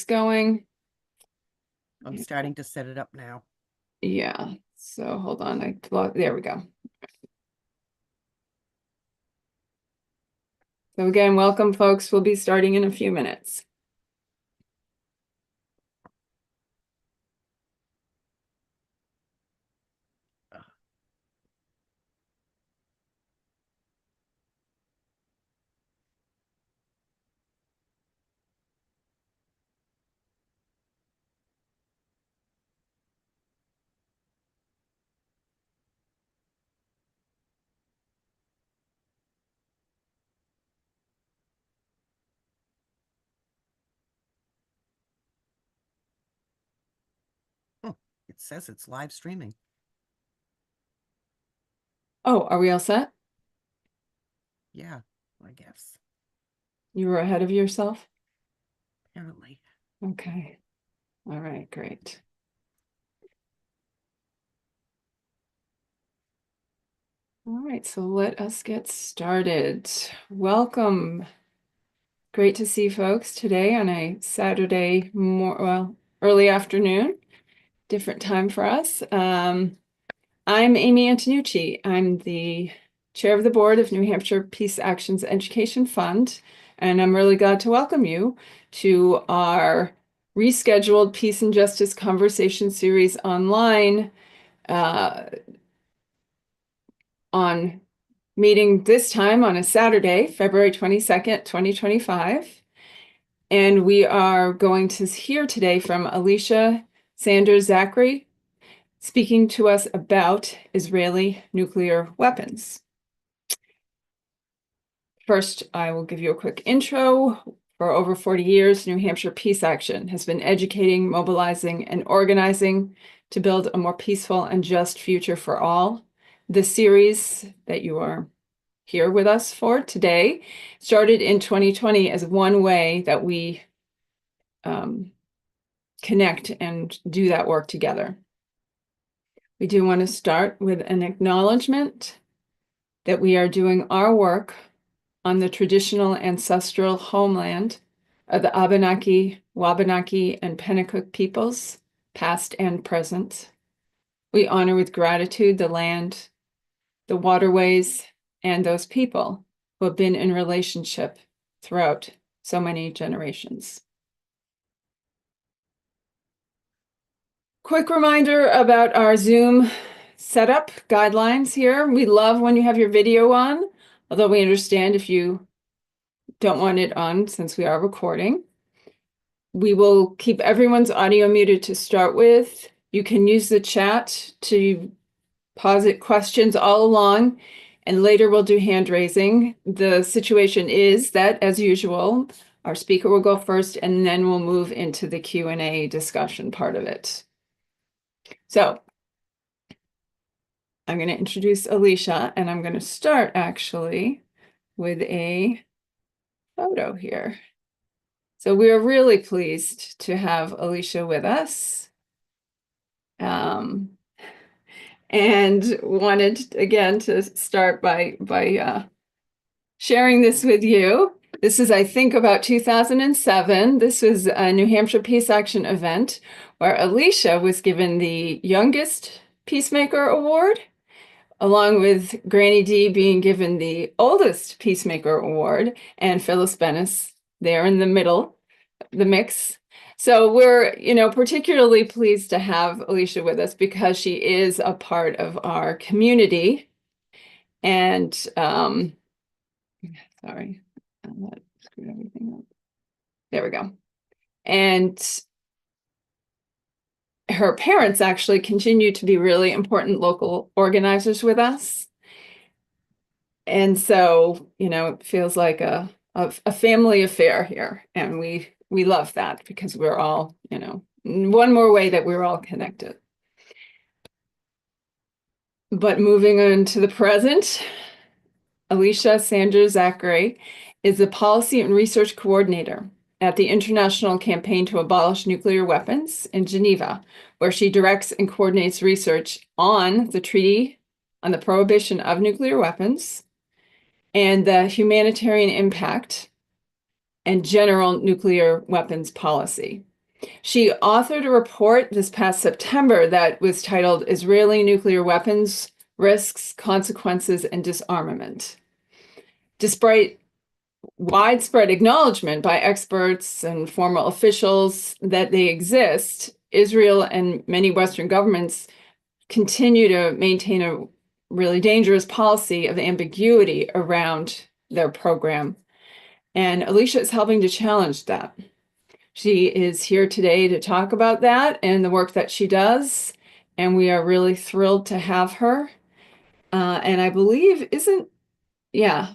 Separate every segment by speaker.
Speaker 1: this going.
Speaker 2: I'm starting to set it up now.
Speaker 1: Yeah, so hold on, there we go. So again, welcome folks. We'll be starting in a few minutes.
Speaker 2: It says it's live streaming.
Speaker 1: Oh, are we all set?
Speaker 2: Yeah, I guess.
Speaker 1: You were ahead of yourself?
Speaker 2: Apparently.
Speaker 1: Okay. All right, great. All right, so let us get started. Welcome. Great to see folks today on a Saturday, early afternoon, different time for us. I'm Amy Antonucci. I'm the chair of the board of New Hampshire Peace Actions Education Fund, and I'm really glad to welcome you to our rescheduled Peace and Justice Conversation Series online on meeting this time on a Saturday, February 22nd, 2025. And we are going to hear today from Alicia Sanders-Zakre speaking to us about Israeli nuclear weapons. First, I will give you a quick intro. For over 40 years, New Hampshire Peace Action has been educating, mobilizing, and organizing to build a more peaceful and just future for all. The series that you are here with us for today started in 2020 as one way that we connect and do that work together. We do want to start with an acknowledgement that we are doing our work on the traditional ancestral homeland of the Abenaki, Wabanaki, and Pennacook peoples, past and present. We honor with gratitude the land, the waterways, and those people who have been in relationship throughout so many generations. Quick reminder about our Zoom setup guidelines here. We love when you have your video on, although we understand if you don't want it on since we are recording. We will keep everyone's audio muted to start with. You can use the chat to posit questions all along, and later we'll do hand raising. The situation is that, as usual, our speaker will go first, and then we'll move into the Q&A discussion part of it. So I'm going to introduce Alicia, and I'm going to start actually with a photo here. So we are really pleased to have Alicia with us. And wanted again to start by sharing this with you. This is, I think, about 2007. This was a New Hampshire Peace Action event where Alicia was given the Youngest Peacemaker Award, along with Granny D being given the Oldest Peacemaker Award, and Phyllis Bennis there in the middle, the mix. So we're, particularly pleased to have Alicia with us because she is a part of our community. And sorry, I screwed everything up. There we go. And her parents actually continue to be really important local organizers with us. And so, it feels like a family affair here. And we love that because we're all, one more way that we're all connected. But moving on to the present, Alicia Sanders-Zakre is the Policy and Research Coordinator at the International Campaign to Abolish Nuclear Weapons in Geneva, where she directs and coordinates research on the Treaty on the Prohibition of Nuclear Weapons and the humanitarian impact and general nuclear weapons policy. She authored a report this past September that was titled Israeli Nuclear Weapons Risks, Consequences, and Disarmament. Despite widespread acknowledgement by experts and formal officials that they exist, Israel and many Western governments continue to maintain a really dangerous policy of ambiguity around their program. And Alicia is helping to challenge that. She is here today to talk about that and the work that she does. And we are really thrilled to have her. And I believe, yeah.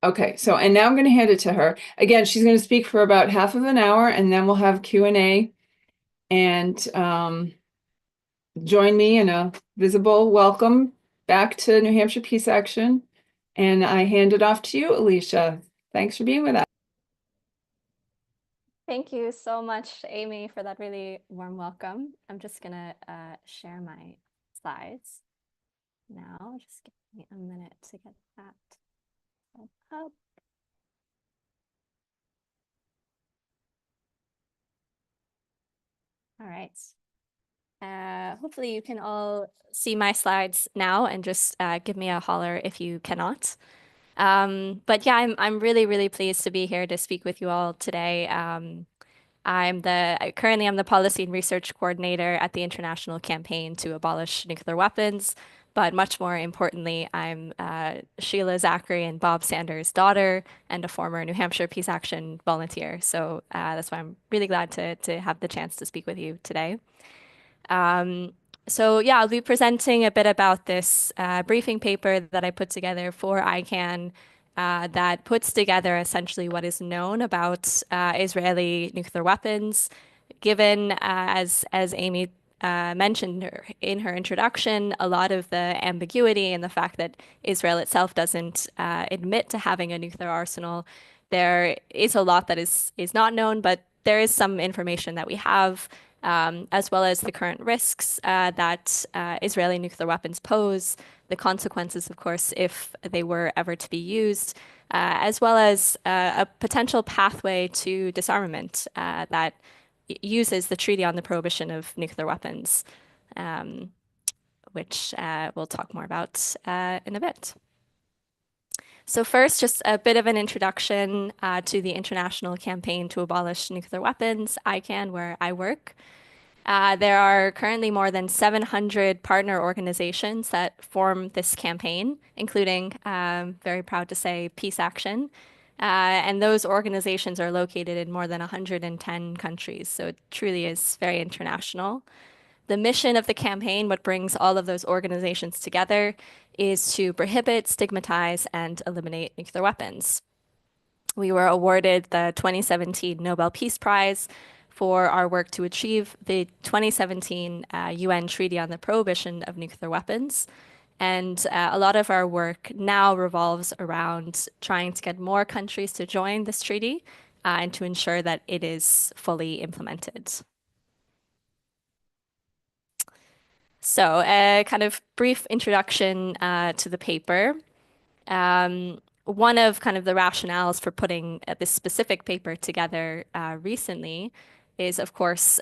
Speaker 1: Okay, so, and now I'm going to hand it to her. Again, she's going to speak for about half of an hour, and then we'll have Q&A. And join me in a visible welcome back to New Hampshire Peace Action. And I hand it off to you, Alicia. Thanks for being with us.
Speaker 3: Thank you so much, Amy, for that really warm welcome. I'm just gonna share my slides now. Just give me a minute to get that up. All right. Hopefully you can all see my slides now and just give me a holler if you cannot. But yeah, I'm really, really pleased to be here to speak with you all today. Currently I'm the policy and research coordinator at the International Campaign to Abolish Nuclear Weapons. But much more importantly, I'm Sheila Zachary and Bob Sanders' daughter and a former New Hampshire Peace Action volunteer. So that's why I'm really glad to have the chance to speak with you today. So yeah, I'll be presenting a bit about this briefing paper that I put together for ICANN that puts together essentially what is known about Israeli nuclear weapons, given as Amy mentioned in her introduction, a lot of the ambiguity and the fact that Israel itself doesn't admit to having a nuclear arsenal. There is a lot that is not known, but there is some information that we have, as well as the current risks that Israeli nuclear weapons pose, the consequences, of course, if they were ever to be used, as well as a potential pathway to disarmament that uses the Treaty on the Prohibition of Nuclear Weapons, which we'll talk more about in a bit. So first, just a bit of an introduction to the International Campaign to Abolish Nuclear Weapons, ICANN, where I work. There are currently more than 700 partner organizations that form this campaign, including, very proud to say, Peace Action. And those organizations are located in more than 110 countries, so it truly is very international. The mission of the campaign, what brings all of those organizations together, is to prohibit, stigmatize, and eliminate nuclear weapons. We were awarded the 2017 Nobel Peace Prize for our work to achieve the 2017 UN Treaty on the Prohibition of Nuclear Weapons. And a lot of our work now revolves around trying to get more countries to join this treaty and to ensure that it is fully implemented. So a kind of brief introduction to the paper. One of kind of the rationales for putting this specific paper together recently is, of course,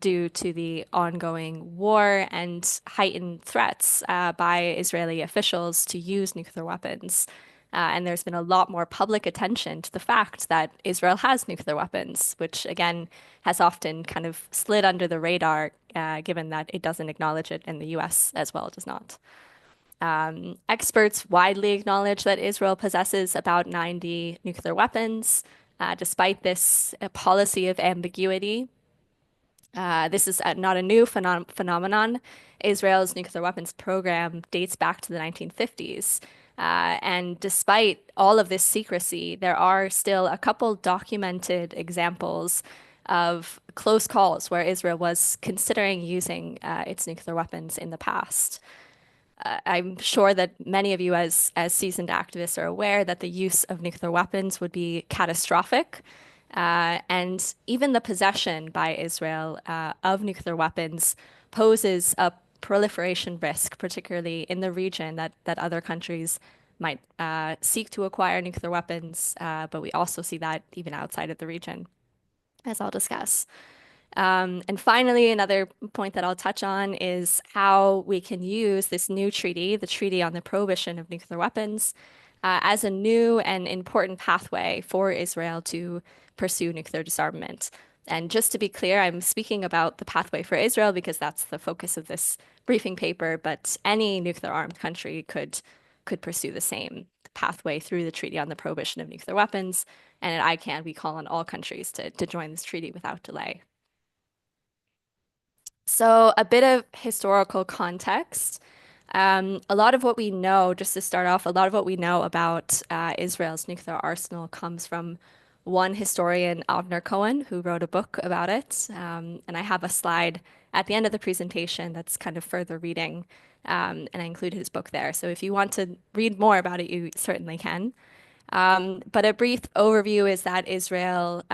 Speaker 3: due to the ongoing war and heightened threats by Israeli officials to use nuclear weapons. And there's been a lot more public attention to the fact that Israel has nuclear weapons, which again has often kind of slid under the radar, given that it doesn't acknowledge it and the US as well does not. Experts widely acknowledge that Israel possesses about 90 nuclear weapons, despite this policy of ambiguity. This is not a new phenomenon. Israel's nuclear weapons program dates back to the 1950s. And despite all of this secrecy, there are still a couple documented examples of close calls where Israel was considering using its nuclear weapons in the past. I'm sure that many of you as seasoned activists are aware that the use of nuclear weapons would be catastrophic. And even the possession by Israel of nuclear weapons poses a proliferation risk, particularly in the region that other countries might seek to acquire nuclear weapons, but we also see that even outside of the region, as I'll discuss. And finally, another point that I'll touch on is how we can use this new treaty, the Treaty on the Prohibition of Nuclear Weapons, as a new and important pathway for Israel to pursue nuclear disarmament. And just to be clear, I'm speaking about the pathway for Israel because that's the focus of this briefing paper, but any nuclear armed country could pursue the same pathway through the Treaty on the Prohibition of Nuclear Weapons. And at ICANN, we call on all countries to join this treaty without delay. So a bit of historical context. A lot of what we know, just to start off, a lot of what we know about Israel's nuclear arsenal comes from one historian, Avner Cohen, who wrote a book about it. And I have a slide at the end of the presentation that's kind of further reading, and I include his book there. So if you want to read more about it, you certainly can. But a brief overview is that Israel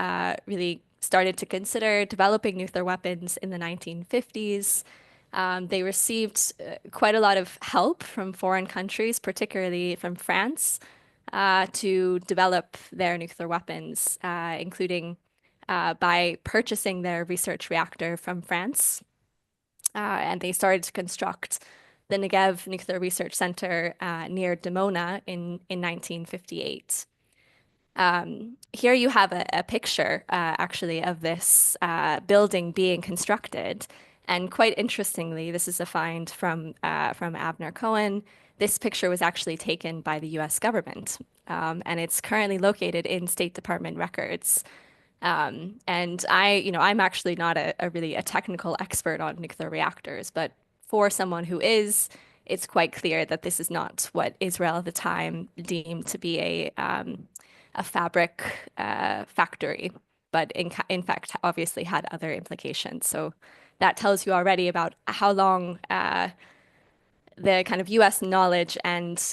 Speaker 3: really started to consider developing nuclear weapons in the 1950s. They received quite a lot of help from foreign countries, particularly from France, to develop their nuclear weapons, including by purchasing their research reactor from France. And they started to construct the Negev Nuclear Research Center near Dimona in 1958. Here you have a picture, actually, of this building being constructed. And quite interestingly, this is a find from Abner Cohen. This picture was actually taken by the US government, and it's currently located in State Department records. And I'm actually not a really a technical expert on nuclear reactors, but for someone who is, it's quite clear that this is not what Israel at the time deemed to be a fabric factory, but in fact, obviously had other implications. So that tells you already about how long the kind of US knowledge and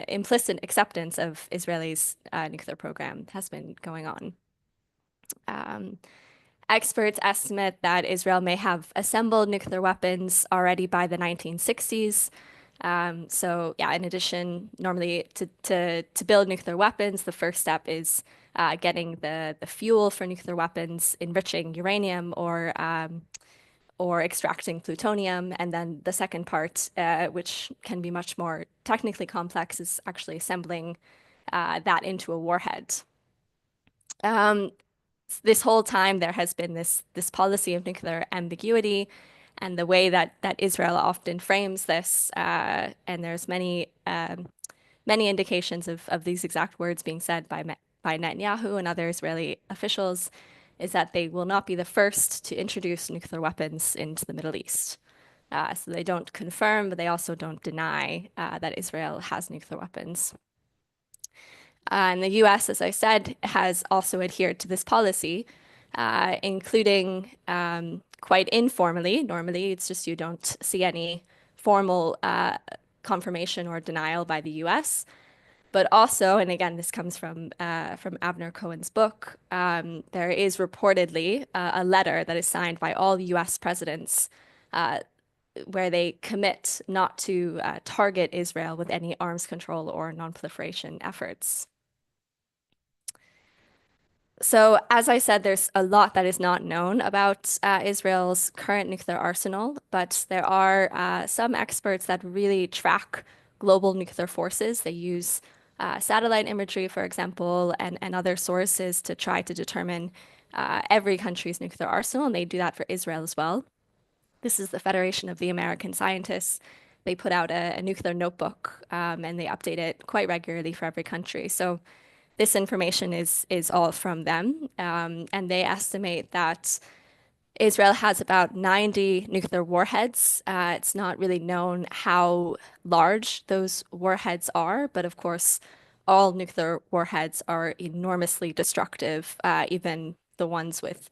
Speaker 3: implicit acceptance of Israel's nuclear program has been going on. Experts estimate that Israel may have assembled nuclear weapons already by the 1960s. So yeah, in addition, normally to build nuclear weapons, the first step is getting the fuel for nuclear weapons, enriching uranium or extracting plutonium. And then the second part, which can be much more technically complex, is actually assembling that into a warhead. This whole time there has been this policy of nuclear ambiguity, and the way that Israel often frames this, and there's many indications of these exact words being said by Netanyahu and other Israeli officials, is that they will not be the first to introduce nuclear weapons into the Middle East. So they don't confirm, but they also don't deny that Israel has nuclear weapons. And the US, as I said, has also adhered to this policy, including quite informally. Normally, it's just you don't see any formal confirmation or denial by the US. But also, and again, this comes from Avner Cohen's book, there is reportedly a letter that is signed by all US presidents where they commit not to target Israel with any arms control or non-proliferation efforts. So, as I said, there's a lot that is not known about Israel's current nuclear arsenal, but there are some experts that really track global nuclear forces. They use satellite imagery, for example, and other sources to try to determine every country's nuclear arsenal, and they do that for Israel as well. This is the Federation of the American Scientists. They put out a nuclear notebook, and they update it quite regularly for every country. So this information is all from them, and they estimate that Israel has about 90 nuclear warheads. It's not really known how large those warheads are, but of course, all nuclear warheads are enormously destructive, even the ones with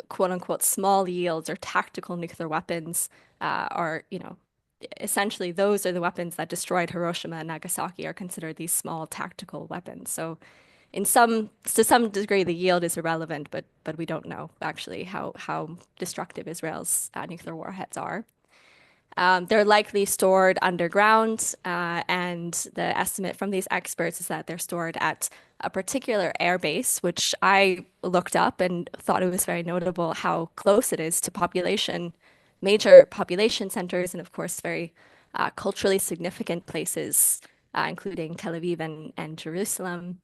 Speaker 3: quote unquote small yields or tactical nuclear weapons are, essentially those are the weapons that destroyed Hiroshima and Nagasaki are considered these small tactical weapons. So to some degree, the yield is irrelevant, but we don't know actually how destructive Israel's nuclear warheads are. They're likely stored underground, and the estimate from these experts is that they're stored at a particular air base, which I looked up and thought it was very notable how close it is to major population centers, and of course, very culturally significant places, including Tel Aviv and Jerusalem.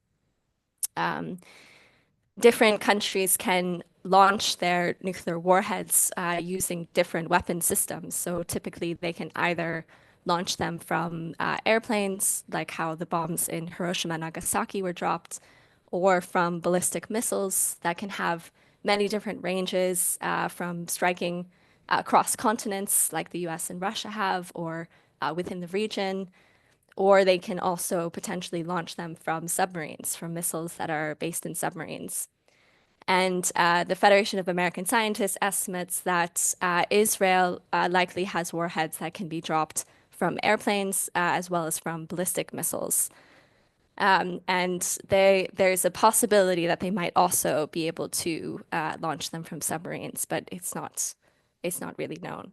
Speaker 3: Different countries can launch their nuclear warheads using different weapon systems. So typically, they can either launch them from airplanes, like how the bombs in Hiroshima and Nagasaki were dropped, or from ballistic missiles that can have many different ranges, from striking across continents, like the US and Russia have, or within the region. Or they can also potentially launch them from submarines, from missiles that are based in submarines. And the Federation of American Scientists estimates that Israel likely has warheads that can be dropped from airplanes as well as from ballistic missiles. And there's a possibility that they might also be able to launch them from submarines, but it's not really known.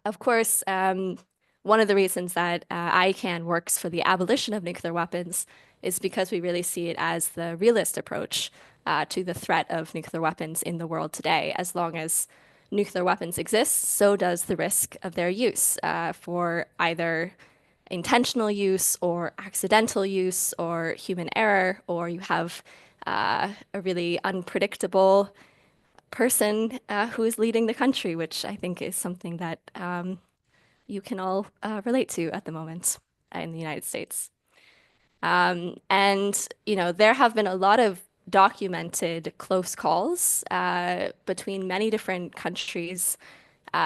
Speaker 3: Of course, one of the reasons that ICAN works for the abolition of nuclear weapons is because we really see it as the realist approach to the threat of nuclear weapons in the world today. As long as nuclear weapons exist, so does the risk of their use for either intentional use or accidental use or human error, or you have a really unpredictable person who is leading the country, which I think is something that you can all relate to at the moment in the United States. And, there have been a lot of documented close calls between many different countries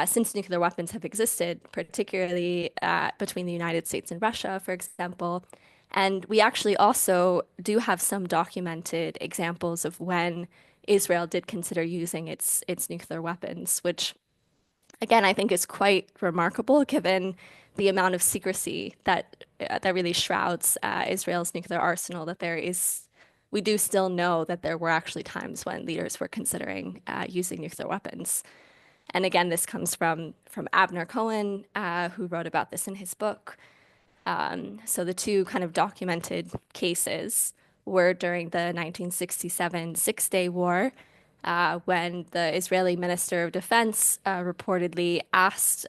Speaker 3: since nuclear weapons have existed, particularly between the United States and Russia, for example. And we actually also do have some documented examples of when Israel did consider using its nuclear weapons, which again, I think is quite remarkable given the amount of secrecy that really shrouds Israel's nuclear arsenal. We do still know that there were actually times when leaders were considering using nuclear weapons. And again, this comes from Abner Cohen, who wrote about this in his book. So the two kind of documented cases were during the 1967 Six-Day War, when the Israeli Minister of Defense reportedly asked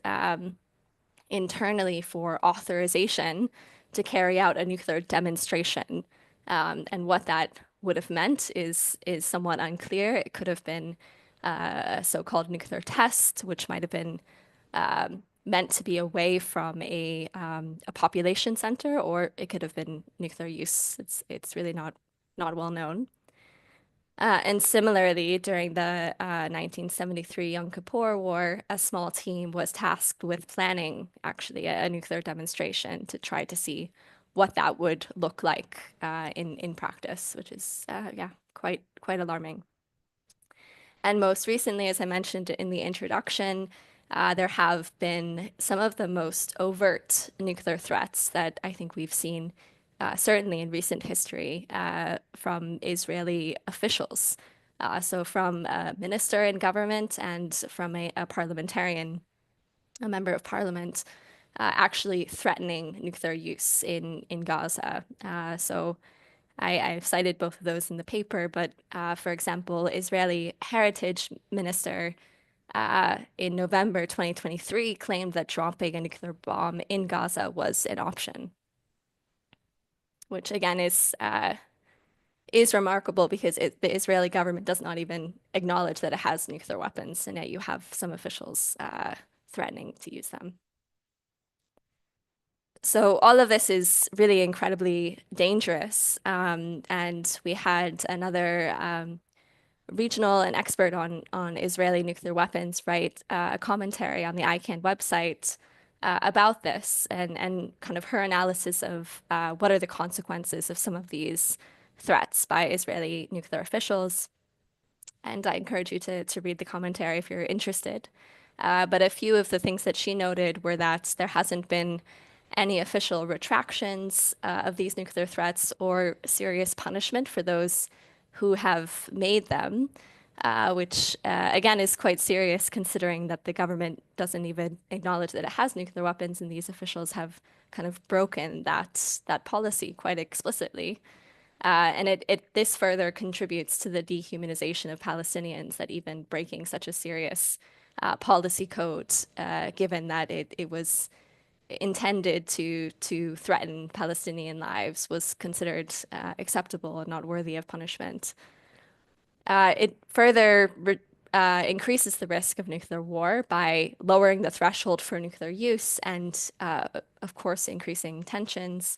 Speaker 3: internally for authorization to carry out a nuclear demonstration. And what that would have meant is somewhat unclear. It could have been a so-called nuclear test, which might have been meant to be away from a population center, or it could have been nuclear use. It's really not well known. And similarly, during the 1973 Yom Kippur War, a small team was tasked with planning actually a nuclear demonstration to try to see what that would look like in practice, which is yeah, quite alarming. And most recently, as I mentioned in the introduction, there have been some of the most overt nuclear threats that I think we've seen, certainly in recent history, from Israeli officials. So from a minister in government and from a parliamentarian, a member of parliament, actually threatening nuclear use in Gaza. So I've cited both of those in the paper, but for example, Israeli Heritage Minister in November 2023 claimed that dropping a nuclear bomb in Gaza was an option, which again is remarkable because the Israeli government does not even acknowledge that it has nuclear weapons, and yet you have some officials threatening to use them. So all of this is really incredibly dangerous. And we had another regional and expert on Israeli nuclear weapons write a commentary on the ICAN website about this and kind of her analysis of what are the consequences of some of these threats by Israeli nuclear officials. And I encourage you to read the commentary if you're interested. But a few of the things that she noted were that there hasn't been any official retractions of these nuclear threats or serious punishment for those who have made them. which again is quite serious considering that the government doesn't even acknowledge that it has nuclear weapons, and these officials have kind of broken that policy quite explicitly. And this further contributes to the dehumanization of Palestinians, that even breaking such a serious policy code, given that it was intended to threaten Palestinian lives, was considered acceptable and not worthy of punishment. It further increases the risk of nuclear war by lowering the threshold for nuclear use and, of course, increasing tensions.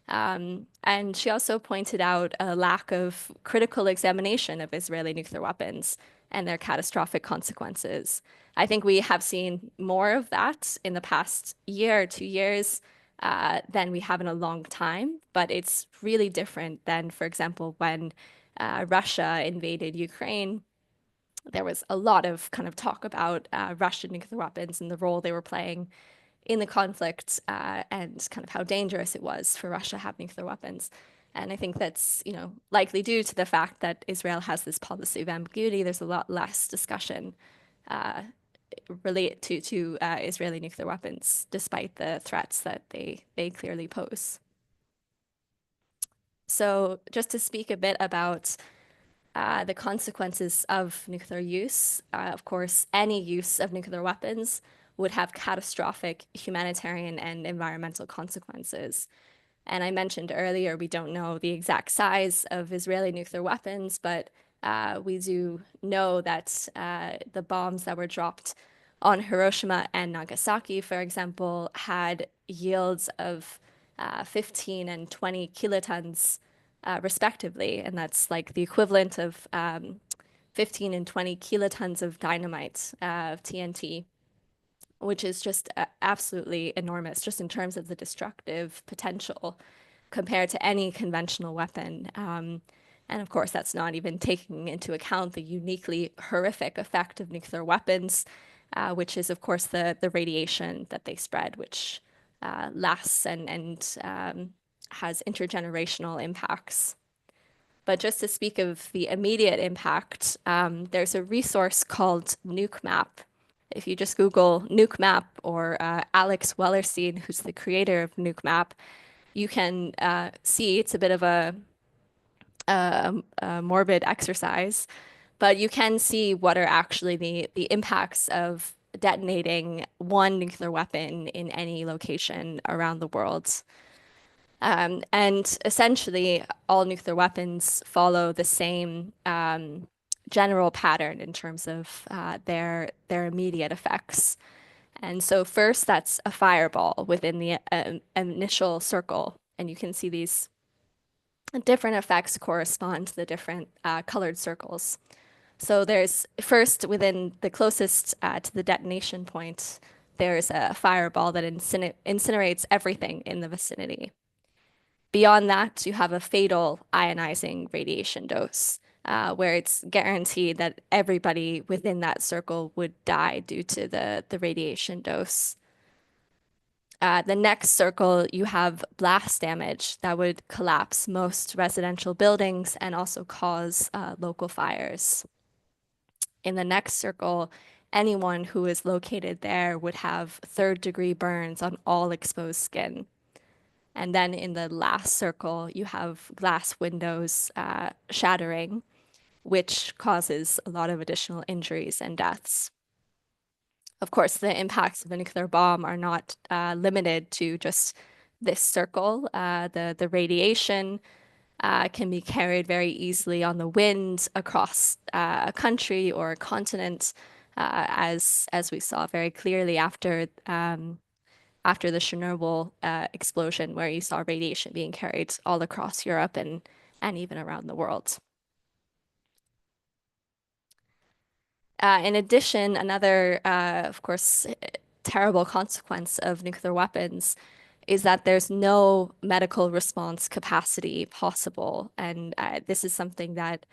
Speaker 3: And she also pointed out a lack of critical examination of Israeli nuclear weapons and their catastrophic consequences. I think we have seen more of that in the past year or 2 years than we have in a long time, but it's really different than, for example, when Russia invaded Ukraine. There was a lot of kind of talk about Russian nuclear weapons and the role they were playing in the conflict, and kind of how dangerous it was for Russia to have nuclear weapons. And I think that's, likely due to the fact that Israel has this policy of ambiguity. There's a lot less discussion related to Israeli nuclear weapons, despite the threats that they clearly pose. So just to speak a bit about the consequences of nuclear use. Of course, any use of nuclear weapons would have catastrophic humanitarian and environmental consequences. And I mentioned earlier, we don't know the exact size of Israeli nuclear weapons, but we do know that the bombs that were dropped on Hiroshima and Nagasaki, for example, had yields of 15 and 20 kilotons respectively. And that's like the equivalent of 15 and 20 kilotons of dynamite, TNT, which is just absolutely enormous, just in terms of the destructive potential compared to any conventional weapon. And of course, that's not even taking into account the uniquely horrific effect of nuclear weapons, which is, of course, the radiation that they spread, which lasts and has intergenerational impacts. But just to speak of the immediate impact, there's a resource called Nuke Map. If you just Google Nuke Map or Alex Wellerstein, who's the creator of Nuke Map, you can see it's a bit of a morbid exercise, but you can see what are actually the impacts of detonating one nuclear weapon in any location around the world. And essentially, all nuclear weapons follow the same general pattern in terms of their immediate effects. And so first, that's a fireball within the initial circle. And you can see these different effects correspond to the different colored circles. So there's first, within the closest to the detonation point, there's a fireball that incinerates everything in the vicinity. Beyond that, you have a fatal ionizing radiation dose, where it's guaranteed that everybody within that circle would die due to the radiation dose. The next circle, you have blast damage that would collapse most residential buildings and also cause local fires. In the next circle, anyone who is located there would have third-degree burns on all exposed skin. And then in the last circle, you have glass windows shattering, which causes a lot of additional injuries and deaths. Of course, the impacts of a nuclear bomb are not limited to just this circle. The radiation can be carried very easily on the wind across a country or a continent, as we saw very clearly after the Chernobyl explosion, where you saw radiation being carried all across Europe and even around the world. In addition, another, of course, terrible consequence of nuclear weapons is that there's no medical response capacity possible. And this is something that,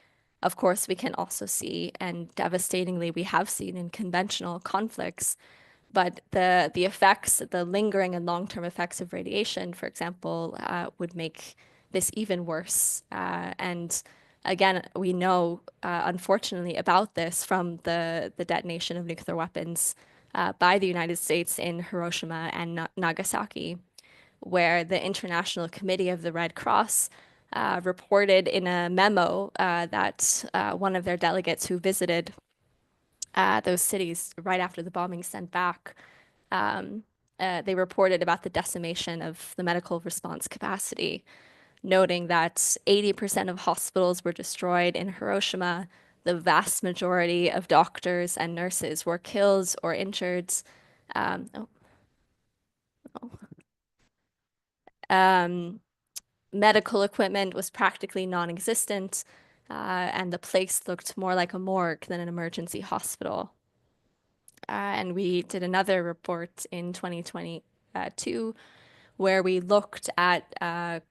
Speaker 3: of course, we can also see, and devastatingly, we have seen in conventional conflicts. But the effects, the lingering and long-term effects of radiation, for example, would make this even worse. And Again, we know, unfortunately, about this from the detonation of nuclear weapons by the United States in Hiroshima and Nagasaki, where the International Committee of the Red Cross reported in a memo that one of their delegates who visited those cities right after the bombing sent back, they reported about the decimation of the medical response capacity, noting that 80% of hospitals were destroyed in Hiroshima. The vast majority of doctors and nurses were killed or injured. Um, oh, oh. Medical equipment was practically non-existent, and the place looked more like a morgue than an emergency hospital. And we did another report in 2022 where we looked at the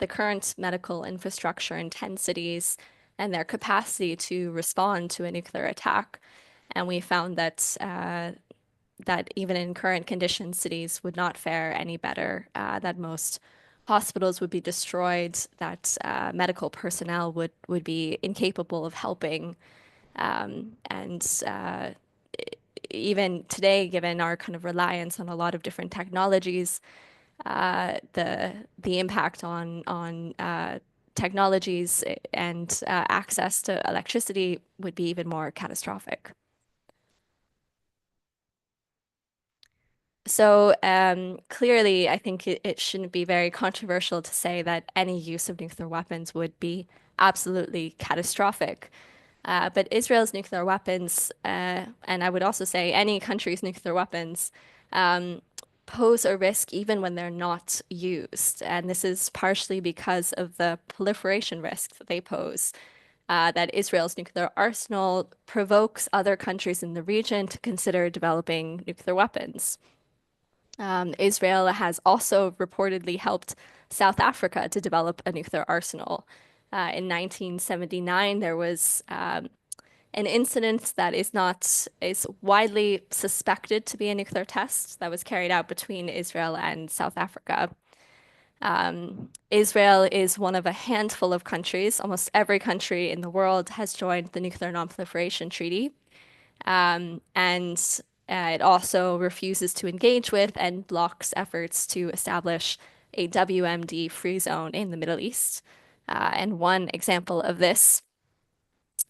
Speaker 3: current medical infrastructure in 10 cities and their capacity to respond to a nuclear attack. And we found that that even in current conditions, cities would not fare any better, that most hospitals would be destroyed, that medical personnel would be incapable of helping. And even today, given our kind of reliance on a lot of different technologies, the impact on technologies and access to electricity would be even more catastrophic. So clearly, I think it shouldn't be very controversial to say that any use of nuclear weapons would be absolutely catastrophic. But Israel's nuclear weapons, and I would also say any country's nuclear weapons, pose a risk even when they're not used. And this is partially because of the proliferation risk that they pose. That Israel's nuclear arsenal provokes other countries in the region to consider developing nuclear weapons. Israel has also reportedly helped South Africa to develop a nuclear arsenal. In 1979, there was an incident that is widely suspected to be a nuclear test that was carried out between Israel and South Africa. Israel is one of a handful of countries. Almost every country in the world has joined the Nuclear Non-Proliferation Treaty. And it also refuses to engage with and blocks efforts to establish a WMD free zone in the Middle East. And one example of this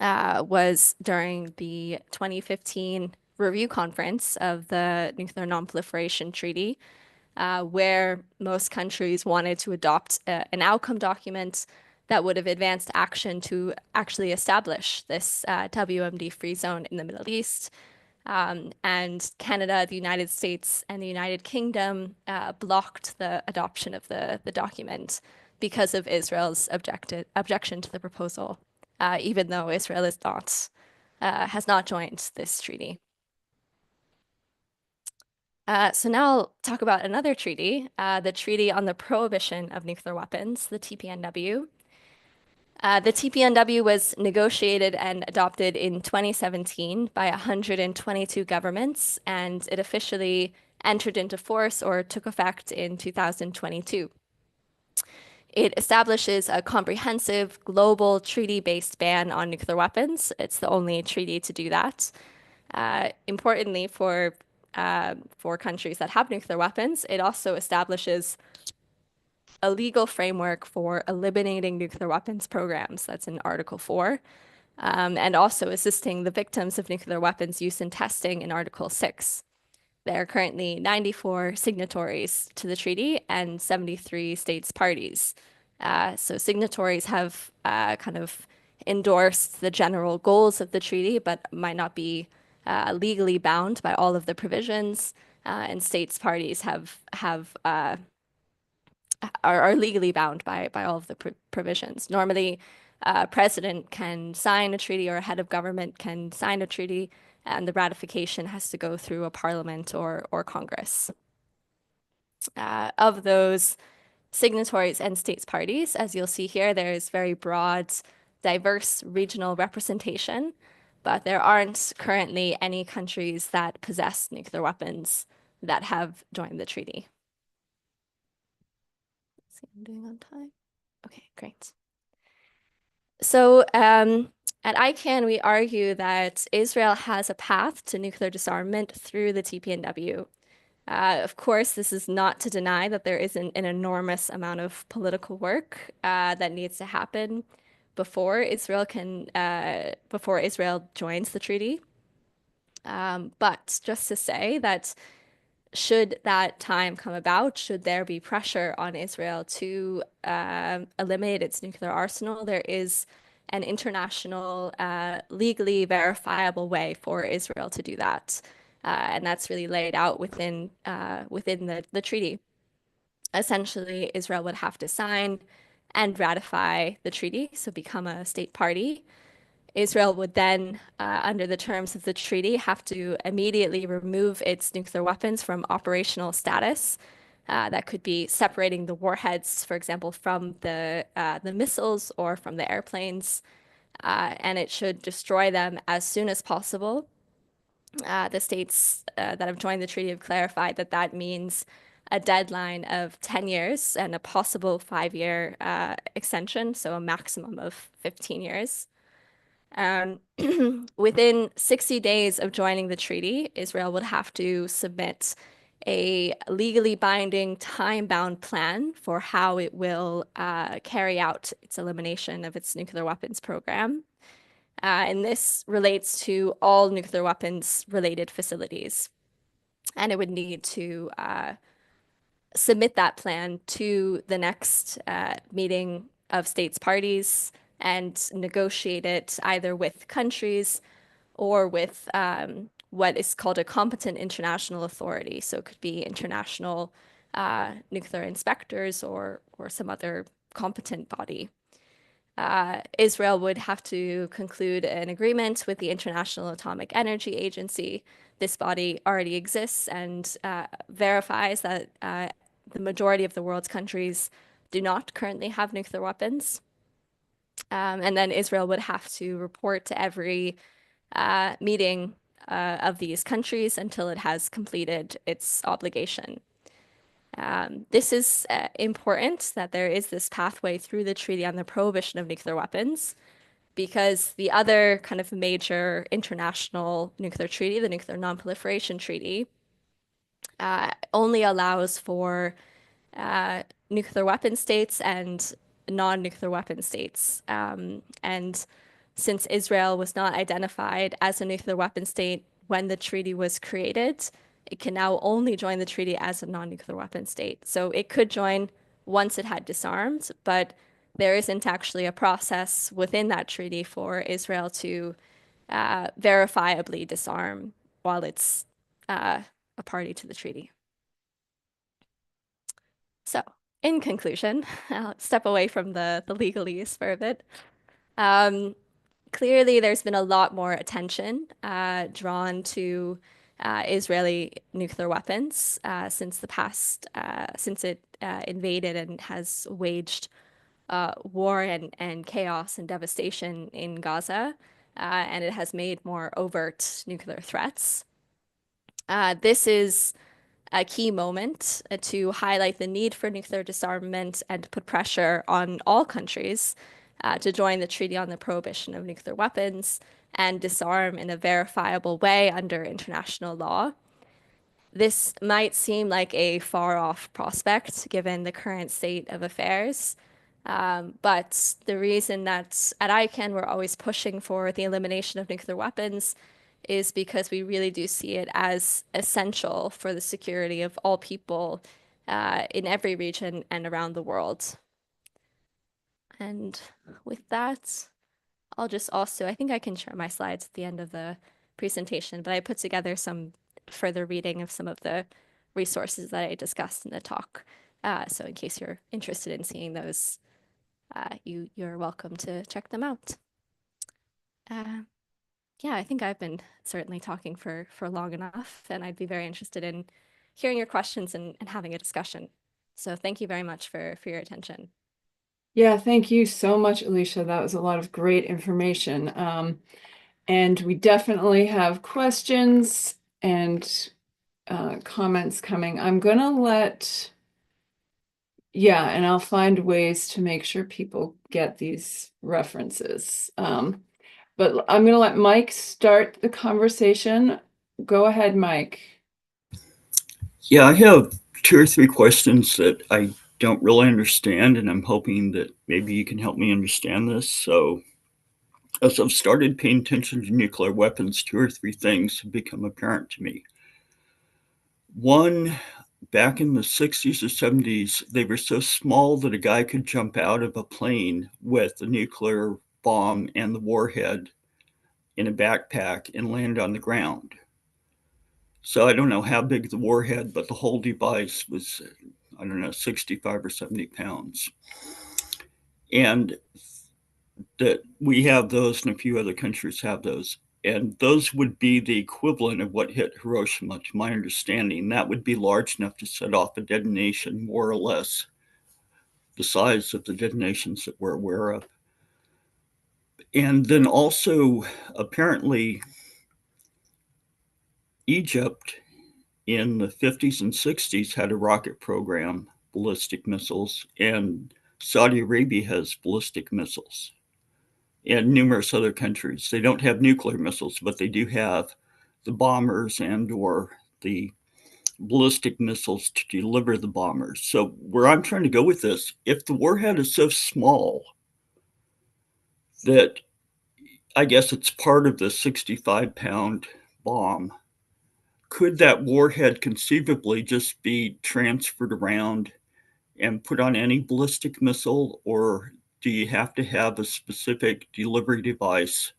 Speaker 3: was during the 2015 review conference of the Nuclear Non-Proliferation Treaty, where most countries wanted to adopt an outcome document that would have advanced action to actually establish this WMD free zone in the Middle East. And Canada, the United States, and the United Kingdom blocked the adoption of the document because of Israel's objection to the proposal, even though Israel has not joined this treaty. So now I'll talk about another treaty, the Treaty on the Prohibition of Nuclear Weapons, the TPNW. The TPNW was negotiated and adopted in 2017 by 122 governments, and it officially entered into force or took effect in 2022. It establishes a comprehensive global treaty-based ban on nuclear weapons. It's the only treaty to do that. Importantly, for countries that have nuclear weapons, it also establishes a legal framework for eliminating nuclear weapons programs. That's in Article 4. And also assisting the victims of nuclear weapons use and testing in Article 6. There are currently 94 signatories to the treaty and 73 states parties. So signatories have kind of endorsed the general goals of the treaty, but might not be legally bound by all of the provisions. And states parties are legally bound by all of the provisions. Normally, president can sign a treaty or a head of government can sign a treaty, and the ratification has to go through a parliament or Congress. Of those signatories and states parties, as you'll see here, there is very broad, diverse regional representation, but there aren't currently any countries that possess nuclear weapons that have joined the treaty. Let's see, I'm doing on time. Okay, great. So at ICANN, we argue that Israel has a path to nuclear disarmament through the TPNW. Of course, this is not to deny that there is an enormous amount of political work that needs to happen before Israel joins the treaty. But just to say that should that time come about, should there be pressure on Israel to eliminate its nuclear arsenal, there is an international, legally verifiable way for Israel to do that. And that's really laid out within the treaty. Essentially, Israel would have to sign and ratify the treaty, so become a state party. Israel would then, under the terms of the treaty, have to immediately remove its nuclear weapons from operational status. That could be separating the warheads, for example, from the missiles or from the airplanes, and it should destroy them as soon as possible. The states that have joined the treaty have clarified that that means a deadline of 10 years and a possible 5-year extension, so a maximum of 15 years. Within 60 days of joining the treaty, Israel would have to submit a legally binding time-bound plan for how it will carry out its elimination of its nuclear weapons program. And this relates to all nuclear weapons related facilities. And it would need to submit that plan to the next meeting of states parties and negotiate it either with countries or with what is called a competent international authority. So it could be international nuclear inspectors or some other competent body. Israel would have to conclude an agreement with the International Atomic Energy Agency. This body already exists and verifies that the majority of the world's countries do not currently have nuclear weapons. And then Israel would have to report to every meeting of these countries until it has completed its obligation. This is important that there is this pathway through the Treaty on the Prohibition of Nuclear Weapons, because the other kind of major international nuclear treaty, the Nuclear Non-Proliferation Treaty, only allows for nuclear weapon states and non-nuclear weapon states. And since Israel was not identified as a nuclear weapon state when the treaty was created, it can now only join the treaty as a non-nuclear weapon state. So it could join once it had disarmed, but there isn't actually a process within that treaty for Israel to verifiably disarm while it's a party to the treaty. So, in conclusion, I'll step away from the legalese for a bit. Clearly, there's been a lot more attention drawn to Israeli nuclear weapons since it invaded and has waged war and chaos and devastation in Gaza, and it has made more overt nuclear threats. This is a key moment to highlight the need for nuclear disarmament and put pressure on all countries to join the Treaty on the Prohibition of Nuclear Weapons and disarm in a verifiable way under international law. This might seem like a far-off prospect given the current state of affairs, but the reason that at ICANN we're always pushing for the elimination of nuclear weapons is because we really do see it as essential for the security of all people in every region and around the world. And with that, I'll just also, I think I can share my slides at the end of the presentation, but I put together some further reading of some of the resources that I discussed in the talk. So in case you're interested in seeing those, you're welcome to check them out. Yeah, I think I've been certainly talking for long enough, and I'd be very interested in hearing your questions and having a discussion. So thank you very much for your attention.
Speaker 1: Yeah, thank you so much, Alicia. That was a lot of great information. And we definitely have questions and comments coming. I'm going to let Yeah, and I'll find ways to make sure people get these references. But I'm going to let Mike start the conversation. Go ahead, Mike.
Speaker 4: Yeah, I have two or three questions that I don't really understand, and I'm hoping that maybe you can help me understand this. So, as I've started paying attention to nuclear weapons, two or three things have become apparent to me. One, back in the 60s or 70s, they were so small that a guy could jump out of a plane with a nuclear bomb and the warhead in a backpack and land on the ground. So I don't know how big the warhead, but the whole device was, I don't know, 65 or 70 pounds. And that we have those and a few other countries have those. And those would be the equivalent of what hit Hiroshima, to my understanding. That would be large enough to set off a detonation, more or less the size of the detonations that we're aware of. And then also, apparently, Egypt in the 50s and 60s had a rocket program, ballistic missiles, and Saudi Arabia has ballistic missiles, and numerous other countries. They don't have nuclear missiles, but they do have the bombers and or the ballistic missiles to deliver the bombers. So where I'm trying to go with this, if the warhead is so small that I guess it's part of the 65-pound bomb, could that warhead conceivably just be transferred around and put on any ballistic missile, or do you have to have a specific delivery device?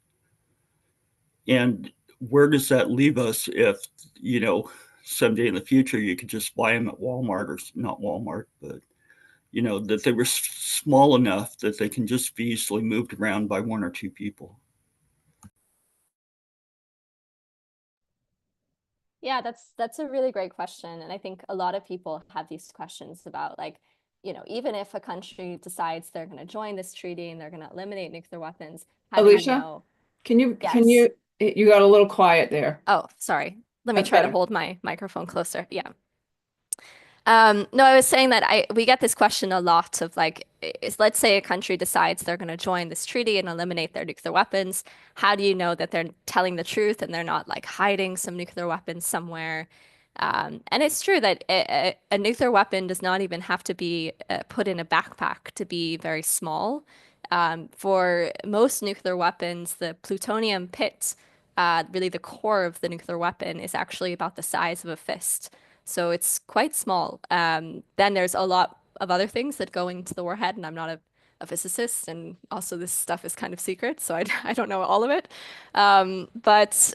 Speaker 4: And where does that leave us if, someday in the future you could just buy them at Walmart, or not Walmart, but, that they were small enough that they can just be easily moved around by one or two people?
Speaker 3: Yeah, that's a really great question. And I think a lot of people have these questions about like, even if a country decides they're going to join this treaty and they're going to eliminate nuclear weapons, how do you
Speaker 1: Alicia,
Speaker 3: know?
Speaker 1: can
Speaker 3: Yes.
Speaker 1: you got a little quiet there.
Speaker 3: Oh, sorry. Let me
Speaker 1: That's
Speaker 3: try to
Speaker 1: better.
Speaker 3: hold my microphone closer. Yeah. No, I was saying that we get this question a lot of like, let's say a country decides they're going to join this treaty and eliminate their nuclear weapons. How do you know that they're telling the truth and they're not like hiding some nuclear weapons somewhere? And it's true that a nuclear weapon does not even have to be put in a backpack to be very small. For most nuclear weapons, the plutonium pit, really the core of the nuclear weapon, is actually about the size of a fist. So it's quite small. Then there's a lot of other things that go into the warhead, and I'm not a physicist, and also this stuff is kind of secret, so I don't know all of it. But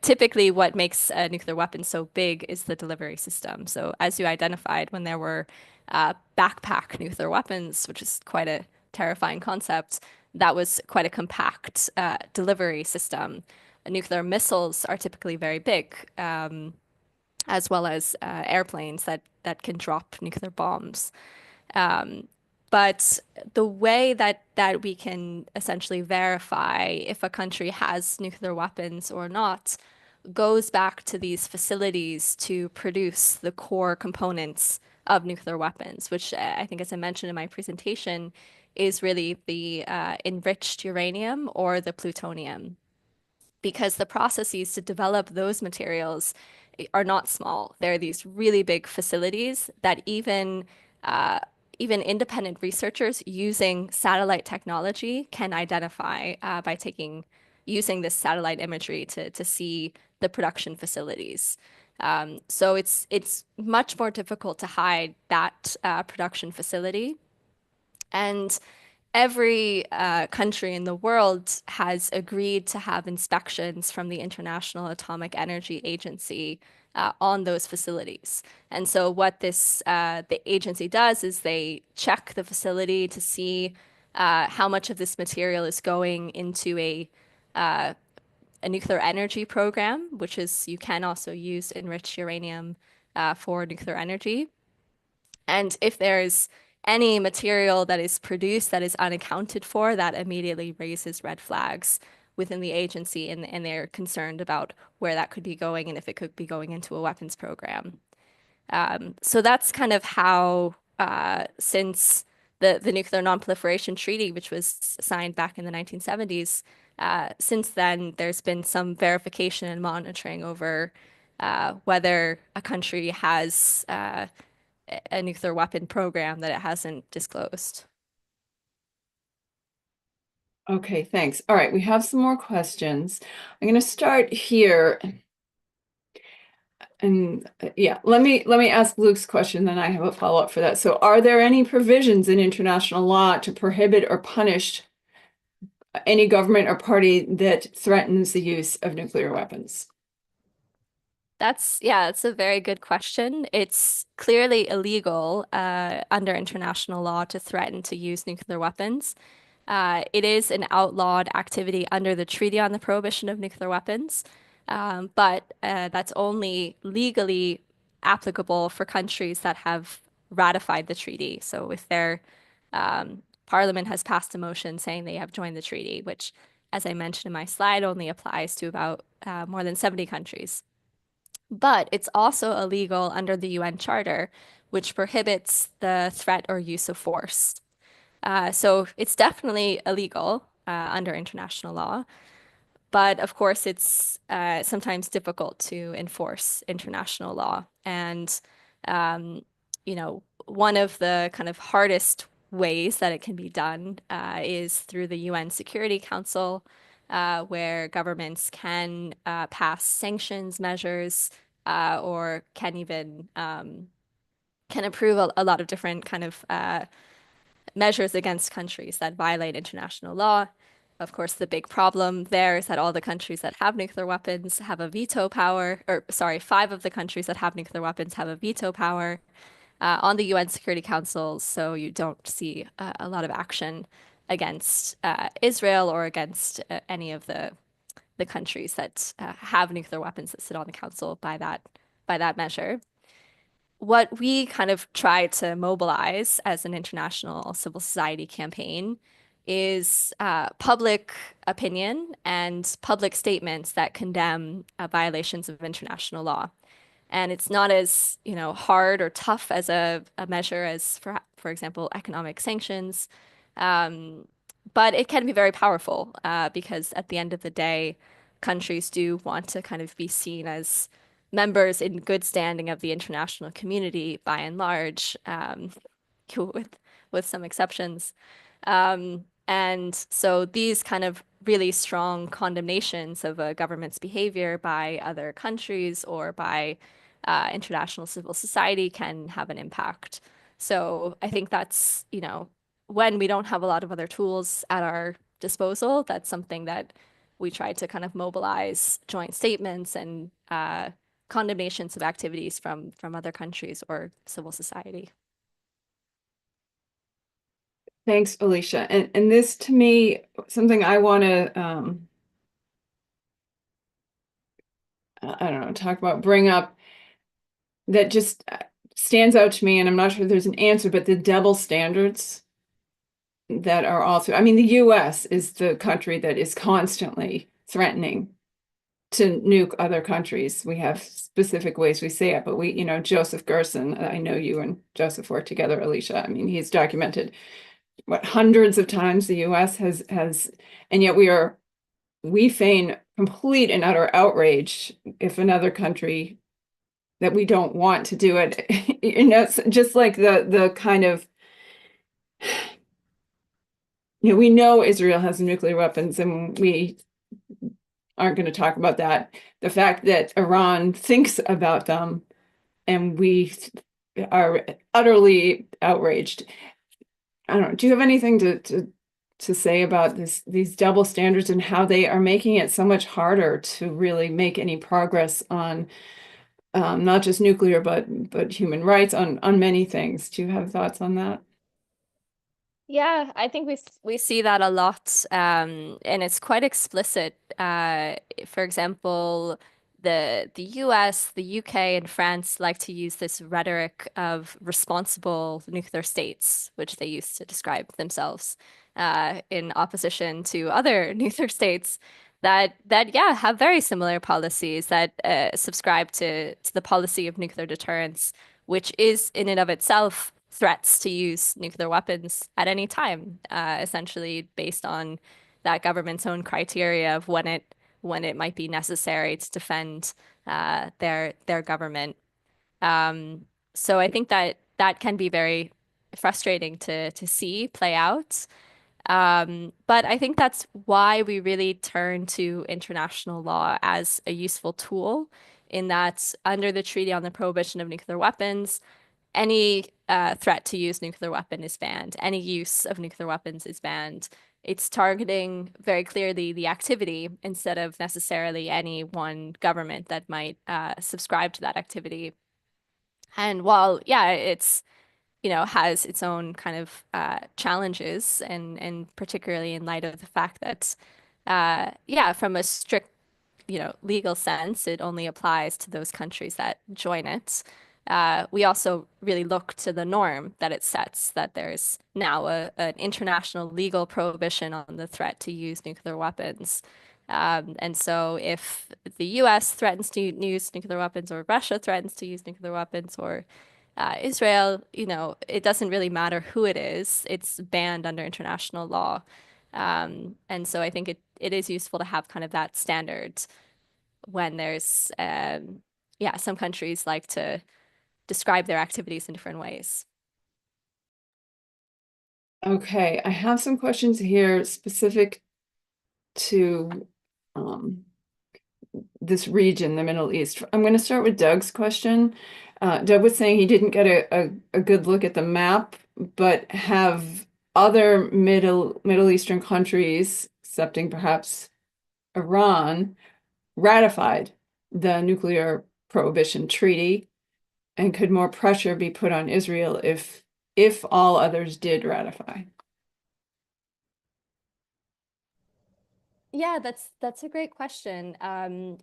Speaker 3: typically, what makes a nuclear weapon so big is the delivery system. So as you identified, when there were backpack nuclear weapons, which is quite a terrifying concept, that was quite a compact delivery system. Nuclear missiles are typically very big. As well as airplanes that can drop nuclear bombs. Um, but the way that we can essentially verify if a country has nuclear weapons or not goes back to these facilities to produce the core components of nuclear weapons, which I think, as I mentioned in my presentation, is really the enriched uranium or the plutonium, because the processes to develop those materials are not small. They're these really big facilities that even independent researchers using satellite technology can identify by using this satellite imagery to see the production facilities. So it's much more difficult to hide that production facility. And every country in the world has agreed to have inspections from the International Atomic Energy Agency on those facilities. And so what the agency does is they check the facility to see how much of this material is going into a nuclear energy program, which is you can also use enriched uranium for nuclear energy. And if there's any material that is produced that is unaccounted for, that immediately raises red flags within the agency, and they're concerned about where that could be going and if it could be going into a weapons program. So that's kind of how since the Nuclear Non-Proliferation Treaty, which was signed back in the 1970s, since then, there's been some verification and monitoring over whether a country has a nuclear weapon program that it hasn't disclosed.
Speaker 1: Okay, thanks. All right, we have some more questions. I'm going to start here. And yeah, let me ask Luke's question, then I have a follow-up for that. So are there any provisions in international law to prohibit or punish any government or party that threatens the use of nuclear weapons?
Speaker 3: That's a very good question. It's clearly illegal under international law to threaten to use nuclear weapons. It is an outlawed activity under the Treaty on the Prohibition of Nuclear Weapons, but that's only legally applicable for countries that have ratified the treaty. So if their parliament has passed a motion saying they have joined the treaty, which, as I mentioned in my slide, only applies to about more than 70 countries. But it's also illegal under the UN Charter, which prohibits the threat or use of force. So it's definitely illegal under international law. But of course, it's sometimes difficult to enforce international law. And, one of the kind of hardest ways that it can be done is through the UN Security Council, where governments can pass sanctions measures or can even can approve a lot of different kind of measures against countries that violate international law. Of course, the big problem there is that all the countries that have nuclear weapons have a veto power, or sorry, 5 of the countries that have nuclear weapons have a veto power on the UN Security Council. So you don't see a lot of action against Israel or against any of the countries that have nuclear weapons that sit on the council by that measure. What we kind of try to mobilize as an international civil society campaign is public opinion and public statements that condemn violations of international law. And it's not as, hard or tough as a measure as, for example, economic sanctions. But it can be very powerful because at the end of the day, countries do want to kind of be seen as members in good standing of the international community by and large, with some exceptions. And so these kind of really strong condemnations of a government's behavior by other countries or by international civil society can have an impact. So I think that's, when we don't have a lot of other tools at our disposal, that's something that we try to kind of mobilize joint statements and condemnations of activities from other countries or civil society.
Speaker 1: Thanks, Alicia. And this, to me, something I want to, I don't know, talk about, bring up that just stands out to me, and I'm not sure there's an answer, but the double standards that are also, I mean, the US is the country that is constantly threatening to nuke other countries. We have specific ways we say it, but Joseph Gerson, I know you and Joseph work together, Alicia. I mean, he's documented hundreds of times the US has, and yet we feign complete and utter outrage if another country that we don't want to do it, just like the kind of, we know Israel has nuclear weapons and we aren't going to talk about that. The fact that Iran thinks about them and we are utterly outraged. I don't know. Do you have anything to say about these double standards and how they are making it so much harder to really make any progress on not just nuclear, but human rights on many things? Do you have thoughts on that?
Speaker 3: Yeah, I think we see that a lot, and it's quite explicit. For example, the US, the UK, and France like to use this rhetoric of responsible nuclear states, which they use to describe themselves, in opposition to other nuclear states that have very similar policies that subscribe to the policy of nuclear deterrence, which is in and of itself threats to use nuclear weapons at any time, essentially based on that government's own criteria of when it might be necessary to defend their government. So I think that that can be very frustrating to see play out. But I think that's why we really turn to international law as a useful tool, in that under the Treaty on the Prohibition of Nuclear Weapons, any threat to use nuclear weapon is banned. Any use of nuclear weapons is banned. It's targeting very clearly the activity instead of necessarily any one government that might subscribe to that activity. And while, yeah, it's has its own kind of challenges, and particularly in light of the fact that, yeah, from a strict, legal sense, it only applies to those countries that join it. We also really look to the norm that it sets, that there's now an international legal prohibition on the threat to use nuclear weapons. And so if the US threatens to use nuclear weapons, or Russia threatens to use nuclear weapons, or Israel, it doesn't really matter who it is. It's banned under international law. And so I think it is useful to have kind of that standard when there's, yeah, some countries like to describe their activities in different ways.
Speaker 1: Okay, I have some questions here specific to this region, the Middle East. I'm going to start with Doug's question. Doug was saying he didn't get a good look at the map, but have other Middle Eastern countries, excepting perhaps Iran, ratified the nuclear prohibition treaty? And could more pressure be put on Israel if all others did ratify?
Speaker 3: Yeah, that's a great question.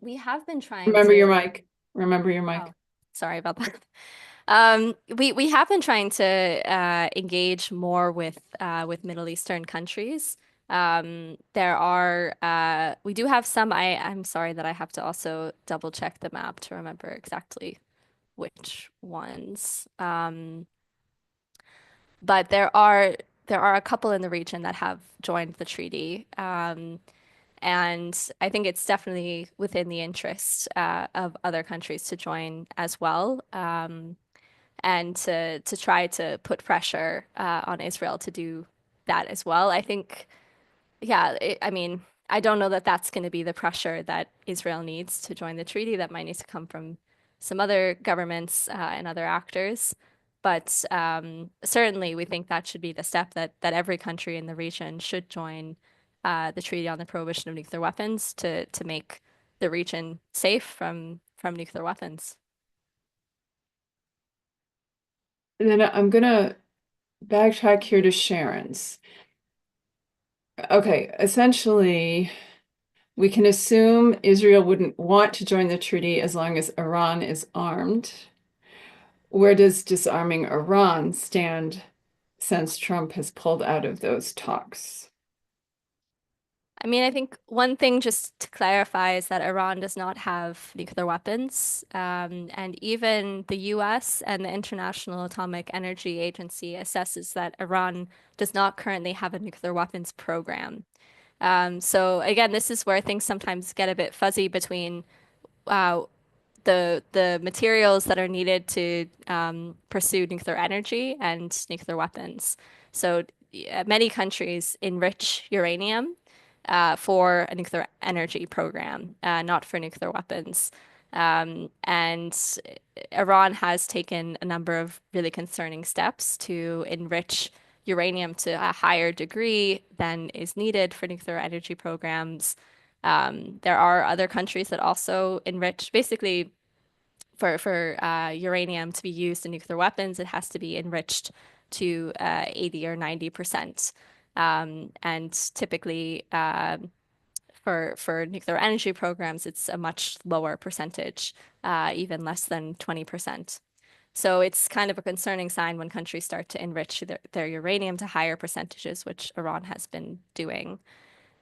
Speaker 3: We have been trying
Speaker 1: Remember
Speaker 3: to.
Speaker 1: your mic. Remember your mic.
Speaker 3: Oh, sorry about that. We have been trying to engage more with Middle Eastern countries. There are we do have some. I'm sorry that I have to also double check the map to remember exactly which ones. But there are a couple in the region that have joined the treaty. And I think it's definitely within the interest of other countries to join as well, and to try to put pressure on Israel to do that as well. I think, yeah, I mean, I don't know that that's going to be the pressure that Israel needs to join the treaty. That might need to come from some other governments and other actors. But certainly, we think that should be the step that every country in the region should join the Treaty on the Prohibition of Nuclear Weapons to make the region safe from nuclear weapons.
Speaker 1: And then I'm gonna backtrack here to Sharon's. Okay, essentially, we can assume Israel wouldn't want to join the treaty as long as Iran is armed. Where does disarming Iran stand since Trump has pulled out of those talks?
Speaker 3: I mean, I think one thing just to clarify is that Iran does not have nuclear weapons. And even the US and the International Atomic Energy Agency assesses that Iran does not currently have a nuclear weapons program. So again, this is where things sometimes get a bit fuzzy between uh, the materials that are needed to pursue nuclear energy and nuclear weapons. So many countries enrich uranium for a nuclear energy program, not for nuclear weapons. And Iran has taken a number of really concerning steps to enrich uranium to a higher degree than is needed for nuclear energy programs. There are other countries that also enrich, basically, for uranium to be used in nuclear weapons, it has to be enriched to 80 or 90%. And typically, for nuclear energy programs, it's a much lower percentage, even less than 20%. So it's kind of a concerning sign when countries start to enrich their uranium to higher percentages, which Iran has been doing,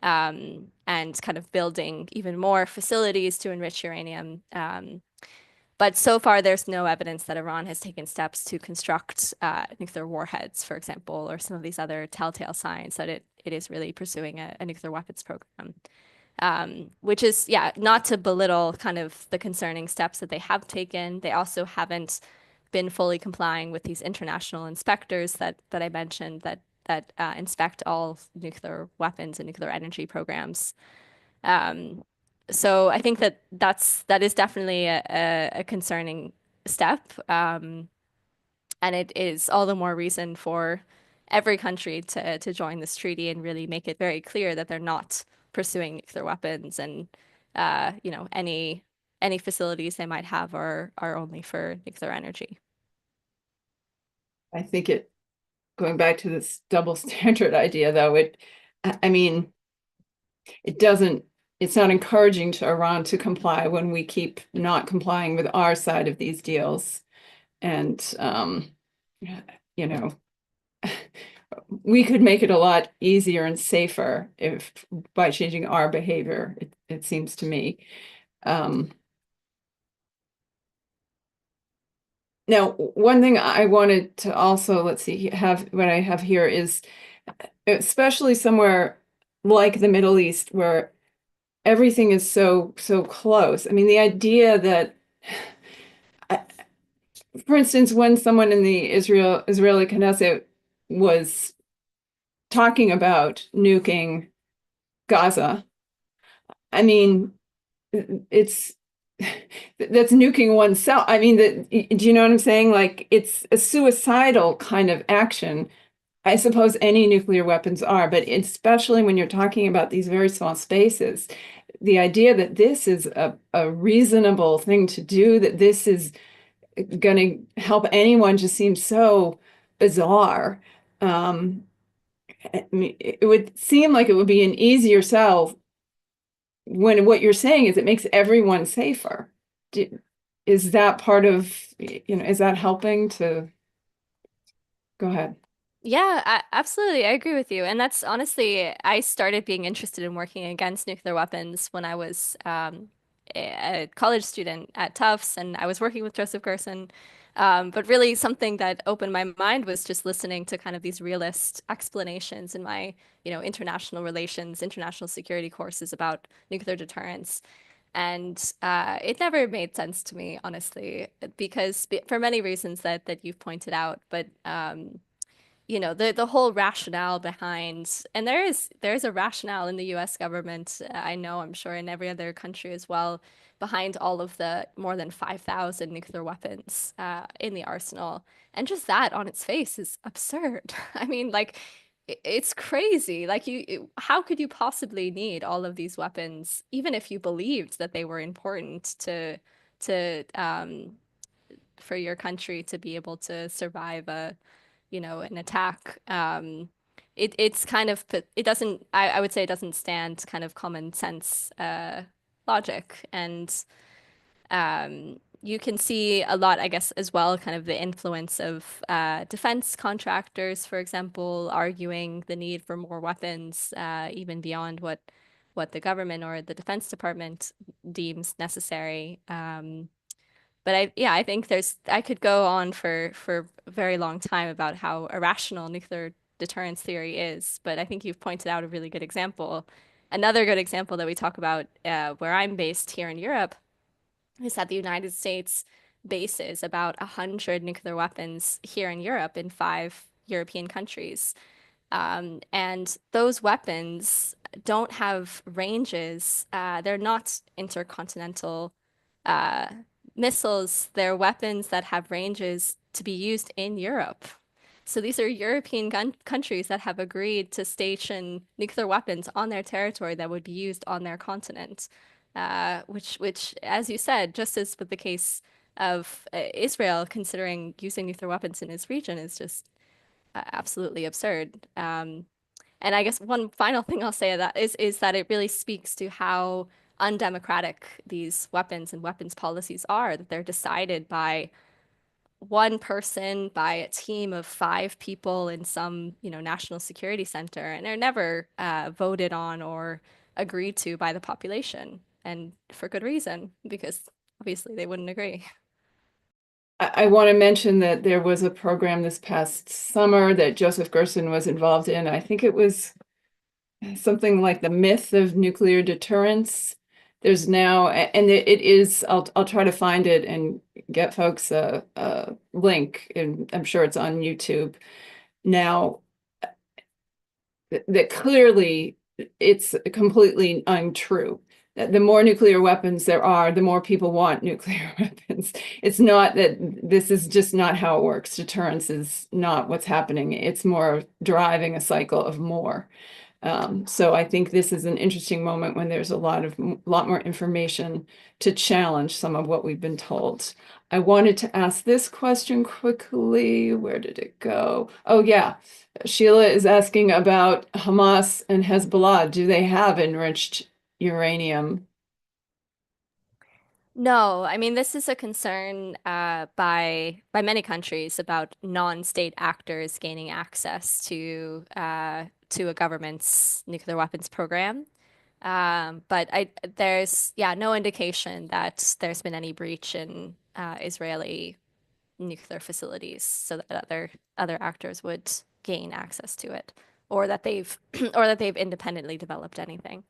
Speaker 3: and kind of building even more facilities to enrich uranium. But so far, there's no evidence that Iran has taken steps to construct nuclear warheads, for example, or some of these other telltale signs that it is really pursuing a nuclear weapons program. Which is, yeah, not to belittle kind of the concerning steps that they have taken. They also haven't been fully complying with these international inspectors that I mentioned that inspect all nuclear weapons and nuclear energy programs. So I think that is definitely a concerning step. And it is all the more reason for every country to join this treaty and really make it very clear that they're not pursuing nuclear weapons, and any facilities they might have are only for nuclear energy.
Speaker 1: I think going back to this double standard idea, though, I mean, it's not encouraging to Iran to comply when we keep not complying with our side of these deals. And, you know, we could make it a lot easier and safer by changing our behavior, it seems to me. Now, one thing I wanted to also, let's see, what I have here is, especially somewhere like the Middle East, where everything is so close. I mean, the idea that, for instance, when someone in the Israeli Knesset was talking about nuking Gaza, I mean, that's nuking oneself. I mean, do you know what I'm saying? Like, it's a suicidal kind of action. I suppose any nuclear weapons are, but especially when you're talking about these very small spaces, the idea that this is a reasonable thing to do, that this is going to help anyone, just seems so bizarre. I mean, it would seem like it would be an easier sell when what you're saying is it makes everyone safer. Is that part of, is that helping to go ahead?
Speaker 3: Yeah, absolutely. I agree with you. And that's honestly, I started being interested in working against nuclear weapons when I was a college student at Tufts, and I was working with Joseph Gerson. But really, something that opened my mind was just listening to kind of these realist explanations in my, international relations, international security courses about nuclear deterrence. And it never made sense to me, honestly, because for many reasons that you've pointed out. But the whole rationale behind, and there is a rationale in the US government, I know, I'm sure in every other country as well, behind all of the more than 5,000 nuclear weapons in the arsenal. And just that on its face is absurd. I mean, like, it's crazy. Like, how could you possibly need all of these weapons, even if you believed that they were important to for your country to be able to survive an attack. It's kind of, it doesn't, I would say it doesn't stand kind of common sense logic. And you can see a lot, I guess, as well, kind of the influence of defense contractors, for example, arguing the need for more weapons, even beyond what the government or the Defense Department deems necessary. But I think I could go on for a very long time about how irrational nuclear deterrence theory is. But I think you've pointed out a really good example. Another good example that we talk about where I'm based here in Europe is that the United States bases about 100 nuclear weapons here in Europe in 5 European countries. And those weapons don't have ranges. They're not intercontinental uh, missiles. They're weapons that have ranges to be used in Europe. So these are European countries that have agreed to station nuclear weapons on their territory that would be used on their continent, which, as you said, just as with the case of Israel considering using nuclear weapons in its region, is just absolutely absurd. And I guess one final thing I'll say that is that it really speaks to how undemocratic these weapons and weapons policies are, that they're decided by one person, by a team of 5 people in some, national security center, and they're never voted on or agreed to by the population, and for good reason, because obviously they wouldn't agree.
Speaker 1: I want to mention that there was a program this past summer that Joseph Gerson was involved in. I think it was something like the myth of nuclear deterrence. There's now, and it is, I'll try to find it and get folks a link, and I'm sure it's on YouTube now, that clearly it's completely untrue. The more nuclear weapons there are, the more people want nuclear weapons. It's not that, this is just not how it works. Deterrence is not what's happening. It's more driving a cycle of more. So I think this is an interesting moment when there's a lot more information to challenge some of what we've been told. I wanted to ask this question quickly. Where did it go? Oh yeah, Sheila is asking about Hamas and Hezbollah. Do they have enriched uranium?
Speaker 3: No, I mean this is a concern by many countries about non-state actors gaining access to a government's nuclear weapons program. But there's no indication that there's been any breach in Israeli nuclear facilities, so that other actors would gain access to it, or that they've or that they've independently developed anything.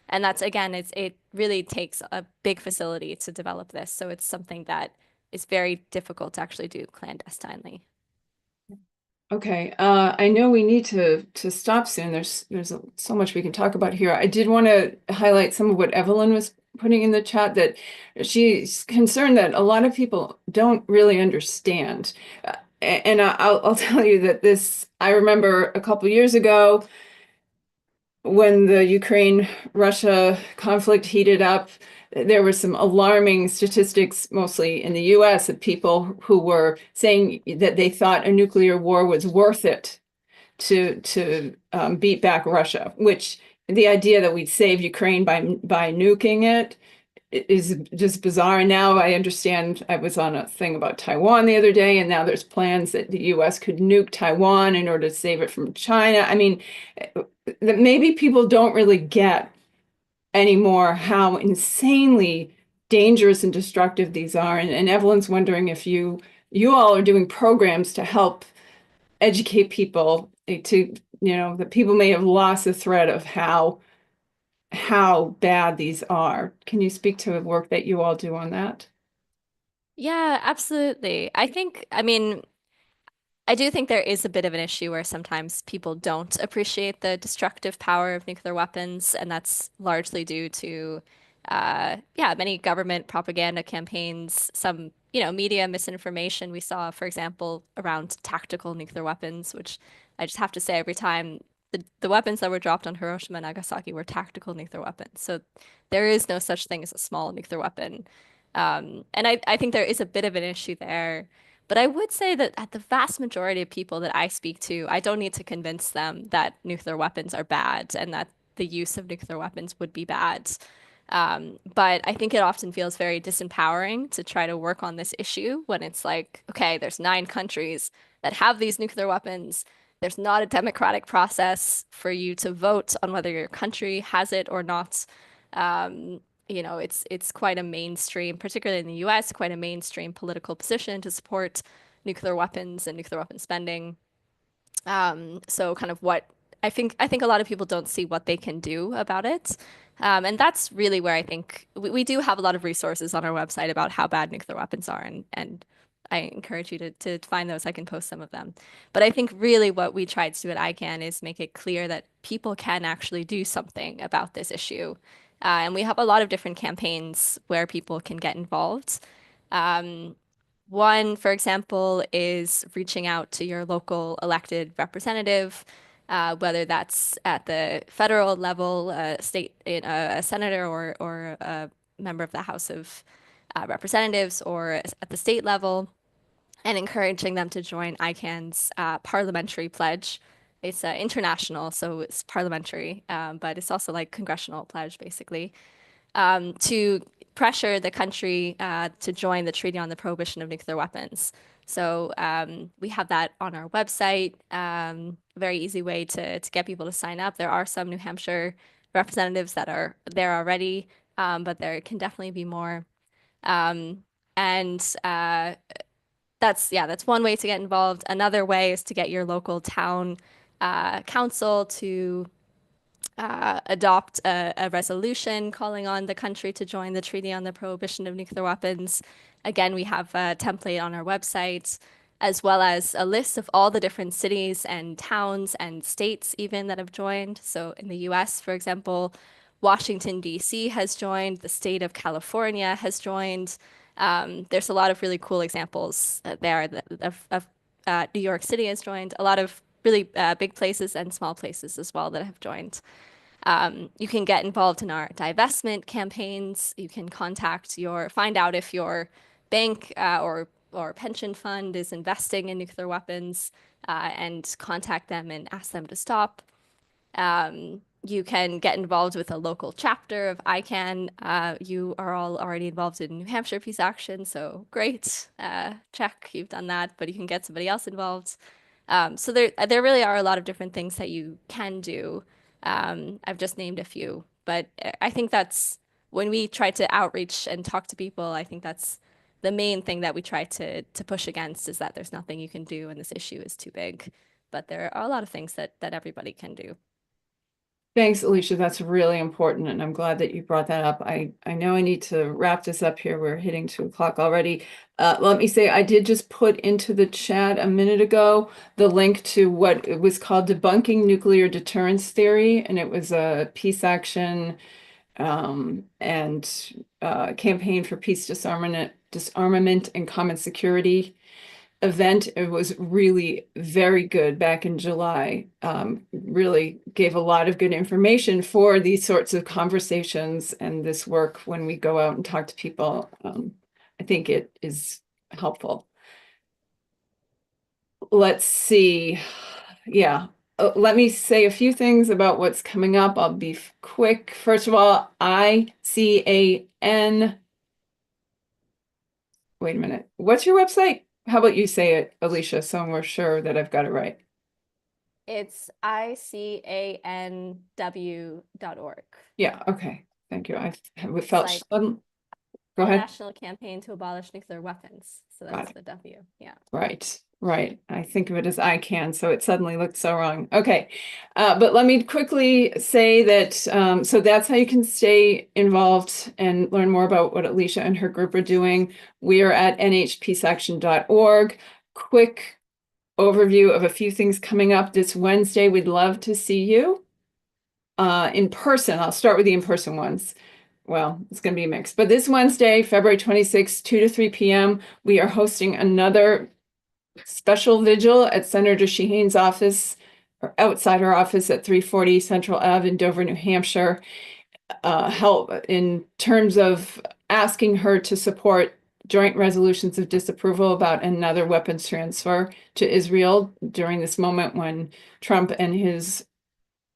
Speaker 3: And that's again, it really takes a big facility to develop this. So it's something that is very difficult to actually do clandestinely.
Speaker 1: Okay, I know we need to stop soon. There's so much we can talk about here. I did want to highlight some of what Evelyn was putting in the chat, that she's concerned that a lot of people don't really understand. And I'll tell you that I remember a couple years ago when the Ukraine-Russia conflict heated up, there were some alarming statistics, mostly in the US, of people who were saying that they thought a nuclear war was worth it to beat back Russia, which the idea that we'd save Ukraine by nuking it is just bizarre. And now I understand, I was on a thing about Taiwan the other day, and now there's plans that the US could nuke Taiwan in order to save it from China. I mean, that maybe people don't really get anymore how insanely dangerous and destructive these are. And Evelyn's wondering if you all are doing programs to help educate people, to, that people may have lost the thread of how bad these are. Can you speak to the work that you all do on that?
Speaker 3: Yeah, absolutely. I mean, I do think there is a bit of an issue where sometimes people don't appreciate the destructive power of nuclear weapons, and that's largely due to, many government propaganda campaigns, some, media misinformation we saw, for example, around tactical nuclear weapons, which I just have to say every time the weapons that were dropped on Hiroshima and Nagasaki were tactical nuclear weapons. So there is no such thing as a small nuclear weapon. And I think there is a bit of an issue there. But I would say that at the vast majority of people that I speak to, I don't need to convince them that nuclear weapons are bad and that the use of nuclear weapons would be bad. But I think it often feels very disempowering to try to work on this issue when it's like, okay, there's 9 countries that have these nuclear weapons. There's not a democratic process for you to vote on whether your country has it or not. Um, it's quite a mainstream, particularly in the US, quite a mainstream political position to support nuclear weapons and nuclear weapon spending. So kind of what I think a lot of people don't see what they can do about it. And that's really where I think we do have a lot of resources on our website about how bad nuclear weapons are, and I encourage you to find those. I can post some of them. But I think really what we tried to do at ICANN is make it clear that people can actually do something about this issue. And we have a lot of different campaigns where people can get involved. Um, One, for example, is reaching out to your local elected representative, whether that's at the federal level, a senator or a member of the House of Representatives, or at the state level, and encouraging them to join ICANN's parliamentary pledge. It's international, so it's parliamentary, but it's also like congressional pledge, basically, to pressure the country to join the Treaty on the Prohibition of Nuclear Weapons. So we have that on our website. Very easy way to get people to sign up. There are some New Hampshire representatives that are there already, but there can definitely be more. And that's one way to get involved. Another way is to get your local town council to adopt a resolution calling on the country to join the Treaty on the Prohibition of Nuclear Weapons. Again, we have a template on our website, as well as a list of all the different cities and towns and states even that have joined. So in the US, for example, Washington, D.C. has joined, the state of California has joined. There's a lot of really cool examples there of New York City has joined, a lot of really big places and small places as well that have joined. You can get involved in our divestment campaigns. You can find out if your bank or pension fund is investing in nuclear weapons, and contact them and ask them to stop. You can get involved with a local chapter of ICANN. You are all already involved in New Hampshire Peace Action, so great. Check, you've done that, but you can get somebody else involved. So there really are a lot of different things that you can do. I've just named a few, but I think that's when we try to outreach and talk to people, I think that's the main thing that we try to push against, is that there's nothing you can do and this issue is too big. But there are a lot of things that everybody can do.
Speaker 1: Thanks, Alicia. That's really important, and I'm glad that you brought that up. I know I need to wrap this up here. We're hitting 2 o'clock already. Let me say, I did just put into the chat a minute ago the link to what it was called Debunking Nuclear Deterrence Theory, and it was a peace action and campaign for peace, disarmament, and common security event. It was really very good back in July. Really gave a lot of good information for these sorts of conversations and this work when we go out and talk to people. I think it is helpful. Let's see. Yeah. Let me say a few things about what's coming up. I'll be quick. First of all, ICAN. Wait a minute. What's your website? How about you say it, Alicia, so we're sure that I've got it right.
Speaker 3: It's ICANW.org.
Speaker 1: Yeah, okay. Thank you. I felt
Speaker 3: like
Speaker 1: Go ahead.
Speaker 3: National Campaign to Abolish Nuclear Weapons. So
Speaker 1: Got
Speaker 3: that's
Speaker 1: it.
Speaker 3: the W. Yeah.
Speaker 1: Right. I think of it as ICAN, so it suddenly looked so wrong. Okay, but let me quickly say that, so that's how you can stay involved and learn more about what Alicia and her group are doing. We are at nhpeaceaction.org. Quick overview of a few things coming up this Wednesday. We'd love to see you in person. I'll start with the in-person ones. Well, it's going to be a mix. But this Wednesday, February 26th, 2 to 3 p.m., we are hosting another special vigil at Senator Sheehan's office, or outside her office at 340 Central Ave in Dover, New Hampshire. Help in terms of asking her to support joint resolutions of disapproval about another weapons transfer to Israel during this moment when Trump and his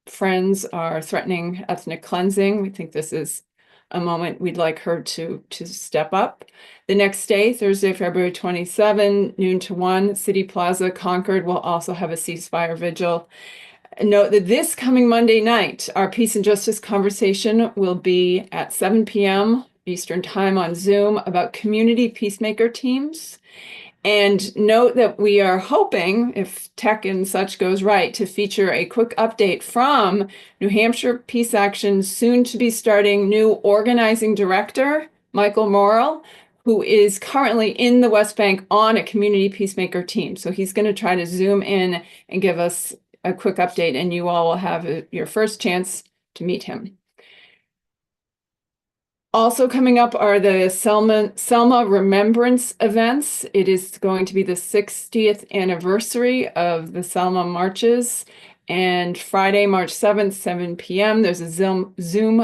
Speaker 1: friends are threatening ethnic cleansing. We think this is a moment we'd like her to step up. The next day, Thursday, February 27, noon to 1, City Plaza, Concord will also have a ceasefire vigil. Note that this coming Monday night, our peace and justice conversation will be at 7 p.m. Eastern Time on Zoom about community peacemaker teams. And note that we are hoping, if tech and such goes right, to feature a quick update from New Hampshire Peace Action's soon to be starting new organizing director, Michael Morrill, who is currently in the West Bank on a community peacemaker team. So he's going to try to zoom in and give us a quick update, and you all will have your first chance to meet him. Also coming up are the Selma Remembrance events. It is going to be the 60th anniversary of the Selma marches. And Friday, March 7th, 7 p.m., there's a Zoom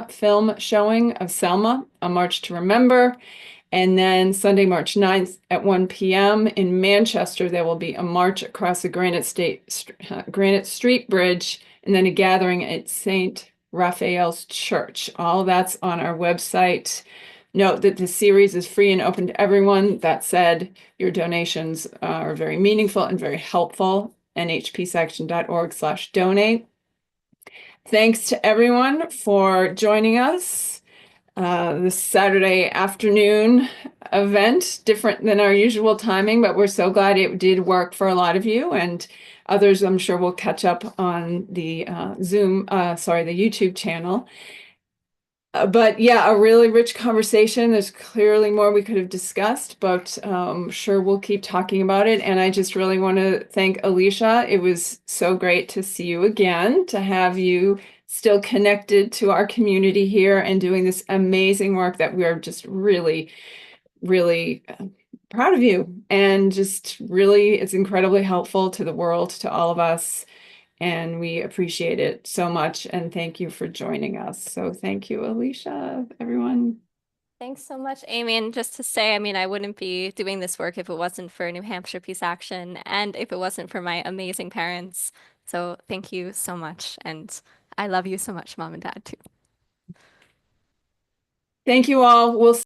Speaker 1: film showing of Selma, A March to Remember. And then Sunday, March 9th at 1 p.m. in Manchester, there will be a march across the Granite Street Bridge, and then a gathering at St. Raphael's Church. All that's on our website. Note that the series is free and open to everyone. That said, your donations are very meaningful and very helpful. nhpeaceaction.org/donate. Thanks to everyone for joining us. this Saturday afternoon event, different than our usual timing, but we're so glad it did work for a lot of you, and others I'm sure will catch up on the the YouTube channel. But yeah, a really rich conversation. There's clearly more we could have discussed, but sure we'll keep talking about it. And I just really want to thank Alicia. It was so great to see you again, to have you still connected to our community here and doing this amazing work that we are just really, really proud of you. And just really, it's incredibly helpful to the world, to all of us. And we appreciate it so much. And thank you for joining us. So thank you, Alicia, everyone.
Speaker 3: Thanks so much, Amy. And just to say, I mean, I wouldn't be doing this work if it wasn't for New Hampshire Peace Action and if it wasn't for my amazing parents. So thank you so much. And I love you so much, Mom and Dad, too.
Speaker 1: Thank you all. We'll